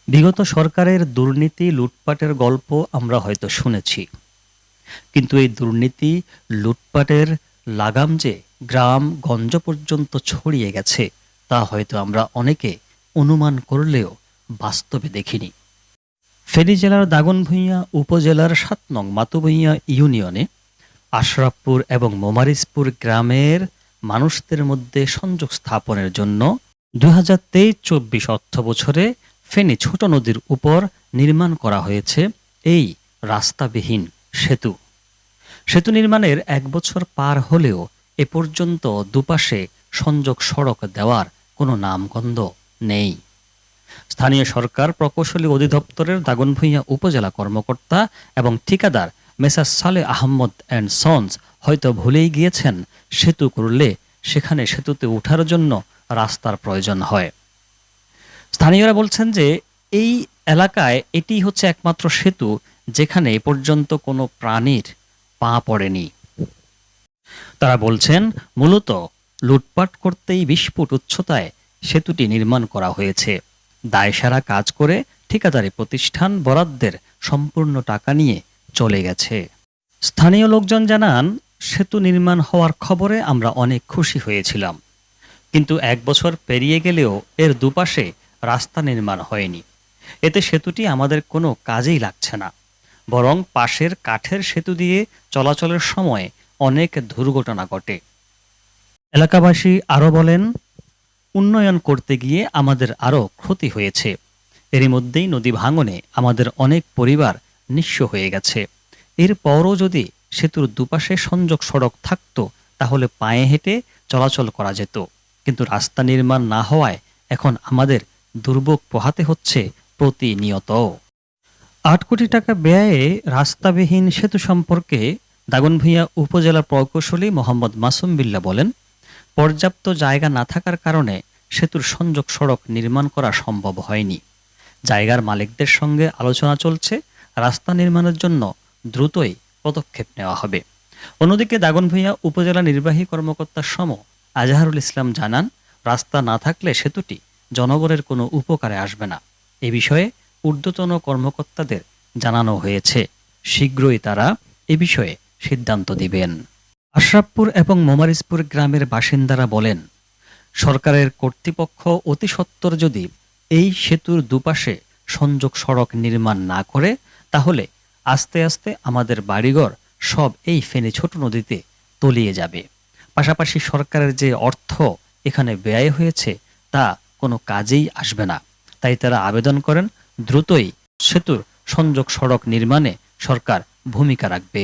বিগত সরকারের দুর্নীতি লুটপাটের গল্প আমরা হয়তো শুনেছি, কিন্তু এই দুর্নীতি লুটপাটের লাগাম যে গ্রাম-গঞ্জ পর্যন্ত ছড়িয়ে গেছে তা হয়তো আমরা অনেকে অনুমান করলেও বাস্তবে দেখিনি। ফেনী জেলার দাগনভূঞা উপজেলার ৭ নং মাতুভূঞা ইউনিয়নে আশরাফপুর এবং মোমারিজপুর গ্রামের মানুষদের মধ্যে সংযোগ স্থাপনের জন্য ২০২৩-২৪ অর্থবছরে ফেনী ছোট নদীর উপর নির্মাণ করা হয়েছে এই রাস্তাবিহীন সেতু। সেতু নির্মাণের ১ বছর পার হলেও এ পর্যন্ত দুপাশে সংযোগ সড়ক দেওয়ার কোনো নামগন্ধ নেই। স্থানীয় সরকার প্রকৌশলী অধিদপ্তরের দাগনভূঞা উপজেলা কর্মকর্তা এবং ঠিকাদার মেসার সালেহ আহমদ অ্যান্ড সন্স হয়তো ভুলেই গিয়েছেন সেতু করলে সেখানে সেতুতে ওঠার জন্য রাস্তার প্রয়োজন হয়। স্থানীয়রা বলছেন যে এই এলাকায় এটি হচ্ছে একমাত্র সেতু যেখানে এ পর্যন্ত কোনো প্রাণীর পা পড়েনি। তারা বলছেন মূলত লুটপাট করতেই ২০ ফুট উচ্চতায় সেতুটি নির্মাণ করা হয়েছে। দায়সারা কাজ করে ঠিকাদারি প্রতিষ্ঠান বরাদ্দের সম্পূর্ণ টাকা নিয়ে চলে গেছে। স্থানীয় লোকজন জানান, সেতু নির্মাণ হওয়ার খবরে আমরা অনেক খুশি হয়েছিলাম, কিন্তু ১ বছর পেরিয়ে গেলেও এর দুপাশে রাস্তা নির্মাণ হয়নি। এতে সেতুটি আমাদের কোনো কাজেই লাগছে না, বরং পাশের কাঠের সেতু দিয়ে চলাচলের সময় অনেক দুর্ঘটনা ঘটে। এলাকাবাসী আরও বলেন, উন্নয়ন করতে গিয়ে আমাদের আরও ক্ষতি হয়েছে। এরই মধ্যেই নদী ভাঙনে আমাদের অনেক পরিবার নিঃস্ব হয়ে গেছে। এরপরও যদি সেতুর দুপাশে সংযোগ সড়ক থাকতো তাহলে পায়ে হেঁটে চলাচল করা যেত, কিন্তু রাস্তা নির্মাণ না হওয়ায় এখন আমাদের দুর্ভোগ পোহাতে হচ্ছে প্রতিনিয়ত। ৮ কোটি টাকা ব্যয়ে রাস্তাবিহীন সেতু সম্পর্কে দাগনভূঞা উপজেলা প্রকৌশলী মোহাম্মদ মাসুম বিল্লাহ বলেন, পর্যাপ্ত জায়গা না থাকার কারণে সেতুর সংযোগ সড়ক নির্মাণ করা সম্ভব হয়নি। জায়গার মালিকদের সঙ্গে আলোচনা চলছে, রাস্তা নির্মাণের জন্য দ্রুতই পদক্ষেপ নেওয়া হবে। অন্যদিকে দাগনভূঞা উপজেলা নির্বাহী কর্মকর্তা সম আজহারুল ইসলাম জানান, রাস্তা না থাকলে সেতুটি জনগণের কোনো উপকারে আসবে না। এ বিষয়ে ঊর্ধ্বতন কর্মকর্তাদের জানানো হয়েছে, শীঘ্রই তারা এ বিষয়ে সিদ্ধান্ত দিবেন। আশরাফপুর এবং মোমারিজপুর গ্রামের বাসিন্দারা বলেন, সরকারের কর্তৃপক্ষ অতি সত্বর যদি এই সেতুর দুপাশে সংযোগ সড়ক নির্মাণ না করে তাহলে আস্তে আস্তে আমাদের বাড়িঘর সব এই ফেনী ছোট নদীতে তলিয়ে যাবে। পাশাপাশি সরকারের যে অর্থ এখানে ব্যয় হয়েছে তা কোনো কাজেই আসবে না। তাই তারা আবেদন করেন দ্রুতই সেতুর সংযোগ সড়ক নির্মাণে সরকার ভূমিকা রাখবে।